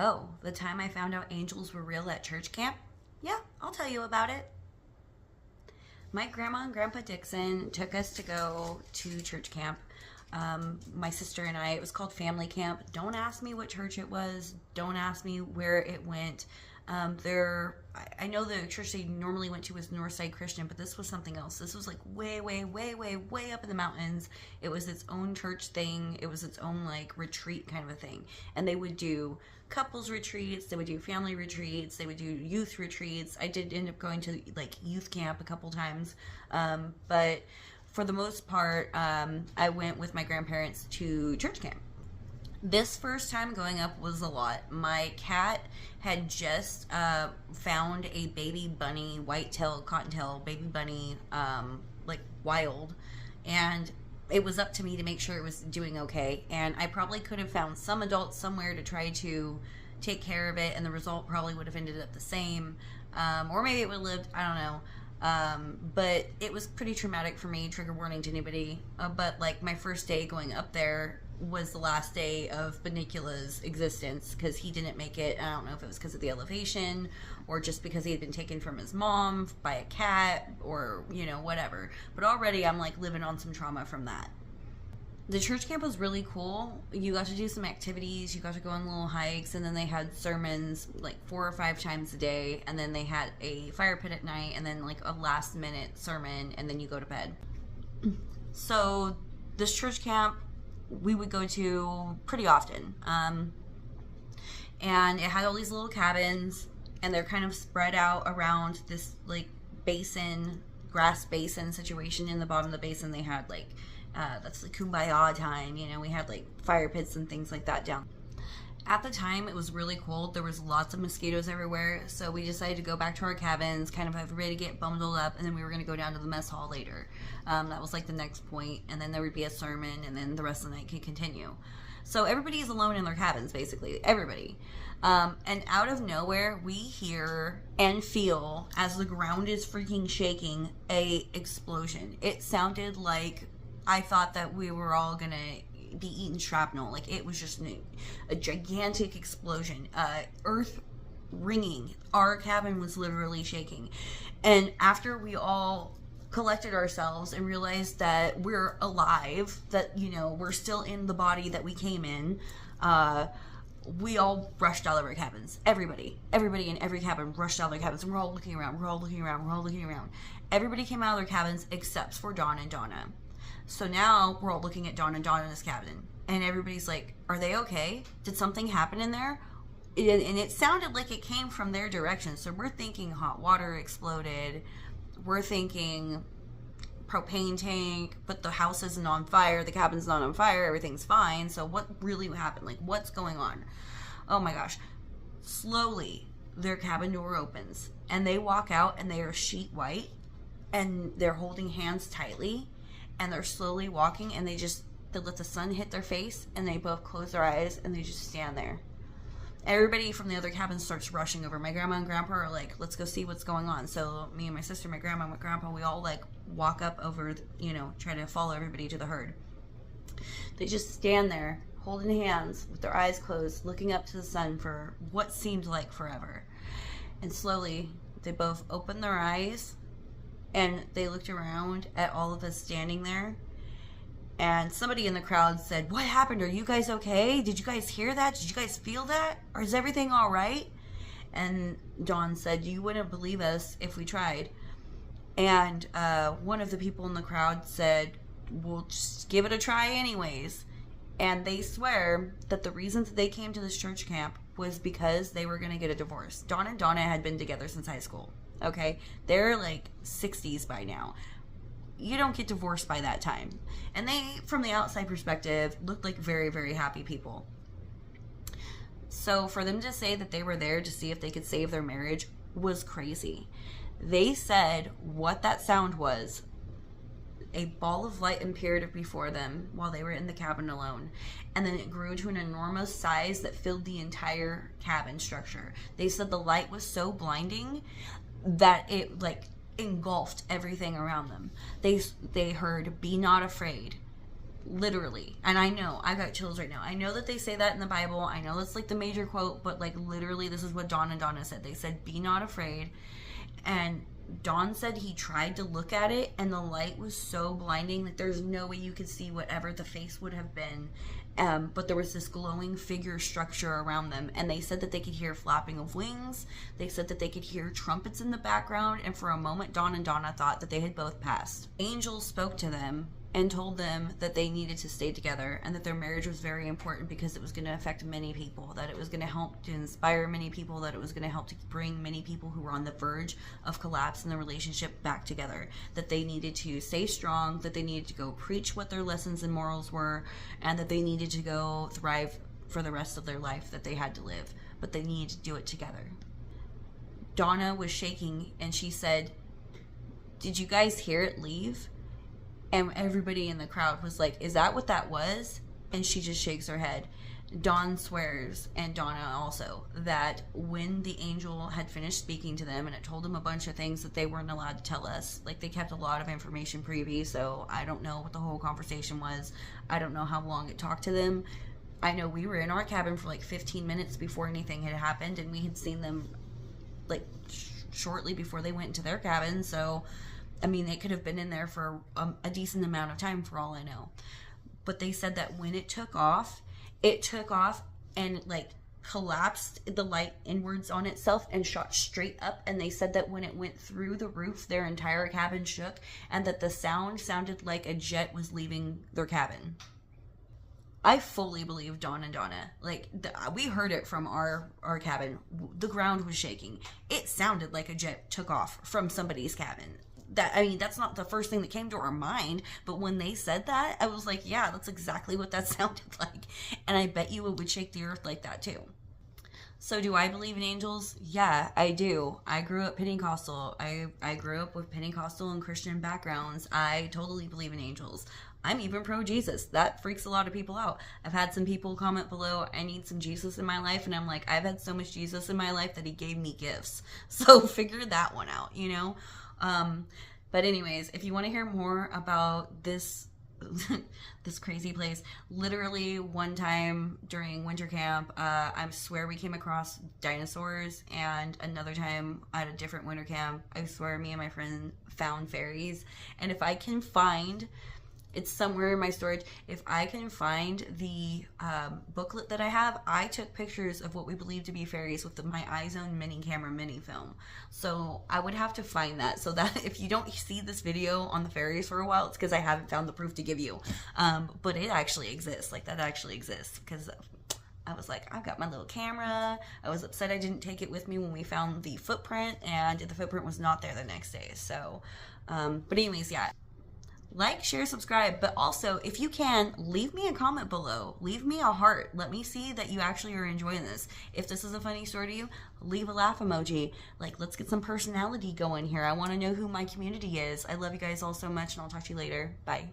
Oh, the time I found out angels were real at church camp? Yeah, I'll tell you about it. My grandma and grandpa Dixon took us to go to church camp. My sister and I, it was called family camp. Don't ask me what church it was. Don't ask me where it went. I know the church they normally went to was Northside Christian, but this was something else. This was like way, way, way, way, way up in the mountains. It was its own church thing. It was its own like retreat kind of a thing. And they would do couples retreats. They would do family retreats. They would do youth retreats. I did end up going to like youth camp a couple times. But for the most part, I went with my grandparents to church camp. This first time going up was a lot. My cat had just found a baby bunny, white-tailed, cotton-tailed baby bunny, like wild, and it was up to me to make sure it was doing okay. And I probably could have found some adult somewhere to try to take care of it, and the result probably would have ended up the same, or maybe it would have lived. I don't know. But it was pretty traumatic for me. Trigger warning to anybody. But like my first day going up there was the last day of Benicula's existence because he didn't make it. I don't know if it was because of the elevation or just because he had been taken from his mom by a cat or, whatever. But already I'm like living on some trauma from that. The church camp was really cool. You got to do some activities, you got to go on little hikes, and then they had sermons like 4 or 5 times a day, and then they had a fire pit at night, and then like a last minute sermon, and then you go to bed. So this church camp we would go to pretty often. And it had all these little cabins, and they're kind of spread out around this like basin, grass basin situation. In the bottom of the basin they had like that's the kumbaya time, we had like fire pits and things like that down. At the time it was really cold. There was lots of mosquitoes everywhere, so we decided to go back to our cabins, kind of everybody get bundled up, and then we were going to go down to the mess hall later. That was like the next point, and then there would be a sermon, and then the rest of the night could continue. So everybody's alone in their cabins, basically, everybody. And out of nowhere, we hear and feel, as the ground is freaking shaking, a explosion. It sounded like I thought that we were all gonna be eating shrapnel. Like it was just a gigantic explosion. Earth ringing. Our cabin was literally shaking. And after we all collected ourselves and realized that we're alive, that we're still in the body that we came in, we all rushed out of our cabins. Everybody in every cabin rushed out of their cabins, and we're all looking around. Everybody came out of their cabins except for Dawn and Donna. So now we're all looking at Dawn and Donna's cabin, and everybody's like, are they okay? Did something happen in there? And it sounded like it came from their direction. So we're thinking hot water exploded. We're thinking propane tank, but the house isn't on fire. The cabin's not on fire. Everything's fine. So what really happened? Like, what's going on? Oh my gosh. Slowly, their cabin door opens, and they walk out, and they are sheet white, and they're holding hands tightly. And they're slowly walking, and they let the sun hit their face, and they both close their eyes, and they just stand there. Everybody from the other cabin starts rushing over. My grandma and grandpa are like, let's go see what's going on. So me and my sister, my grandma and my grandpa, we all like walk up over, try to follow everybody to the herd. They just stand there, holding hands, with their eyes closed, looking up to the sun for what seemed like forever. And slowly, they both open their eyes, and they looked around at all of us standing there, and somebody in the crowd said, what happened? Are you guys okay? Did you guys hear that? Did you guys feel that? Or is everything all right? And Dawn said, you wouldn't believe us if we tried. And one of the people in the crowd said, we'll just give it a try anyways. And they swear that the reason that they came to this church camp was because they were going to get a divorce. Dawn and Donna had been together since high school. Okay, they're like 60s by now. You don't get divorced by that time. And they, from the outside perspective, looked like very, very happy people. So for them to say that they were there to see if they could save their marriage was crazy. They said what that sound was. A ball of light appeared before them while they were in the cabin alone, and then it grew to an enormous size that filled the entire cabin structure. They said the light was so blinding that it engulfed everything around them. They heard, be not afraid. Literally. And I know, I got chills right now. I know that they say that in the Bible. I know that's like the major quote, but like literally this is what Dawn and Donna said. They said, be not afraid. And Dawn said he tried to look at it and the light was so blinding that there's no way you could see whatever the face would have been. But there was this glowing figure structure around them, and they said that they could hear flapping of wings. They said that they could hear trumpets in the background, and for a moment Dawn and Donna thought that they had both passed. Angels spoke to them and told them that they needed to stay together and that their marriage was very important because it was going to affect many people, that it was going to help to inspire many people, that it was going to help to bring many people who were on the verge of collapse in the relationship back together, that they needed to stay strong, that they needed to go preach what their lessons and morals were, and that they needed to go thrive for the rest of their life that they had to live, but they needed to do it together. Donna was shaking and she said, "Did you guys hear it leave?" And everybody in the crowd was like, "Is that what that was?" And she just shakes her head. Dawn swears, and Donna also, that when the angel had finished speaking to them and it told them a bunch of things that they weren't allowed to tell us, like they kept a lot of information privy, so I don't know what the whole conversation was. I don't know how long it talked to them. I know we were in our cabin for like 15 minutes before anything had happened, and we had seen them like shortly before they went into their cabin, so I mean, they could have been in there for a decent amount of time for all I know. But they said that when it took off and like collapsed the light inwards on itself and shot straight up. And they said that when it went through the roof, their entire cabin shook, and that the sound sounded like a jet was leaving their cabin. I fully believe Dawn and Donna. Like, we heard it from our cabin. The ground was shaking. It sounded like a jet took off from somebody's cabin. That's not the first thing that came to our mind, but when they said that, I was like, yeah, that's exactly what that sounded like. And I bet you it would shake the earth like that too. So do I believe in angels? Yeah, I do. I grew up Pentecostal. I grew up with Pentecostal and Christian backgrounds. I totally believe in angels. I'm even pro-Jesus. That freaks a lot of people out. I've had some people comment below, I need some Jesus in my life, and I'm like, I've had so much Jesus in my life that he gave me gifts. So figure that one out, you know? But anyways, if you want to hear more about this this crazy place, literally one time during winter camp, I swear we came across dinosaurs, and another time at a different winter camp, I swear me and my friend found fairies. And if I can find, it's somewhere in my storage, if I can find the booklet that I have, I took pictures of what we believe to be fairies with my iZone mini camera mini film. So I would have to find that, so that if you don't see this video on the fairies for a while, it's because I haven't found the proof to give you. But it actually exists. Like, that actually exists, because I was like, I've got my little camera. I was upset I didn't take it with me when we found the footprint, and the footprint was not there the next day. So, but anyways, yeah. Like, share, subscribe, but also, if you can, leave me a comment below. Leave me a heart. Let me see that you actually are enjoying this. If this is a funny story to you, leave a laugh emoji. Like, let's get some personality going here. I want to know who my community is. I love you guys all so much, and I'll talk to you later. Bye.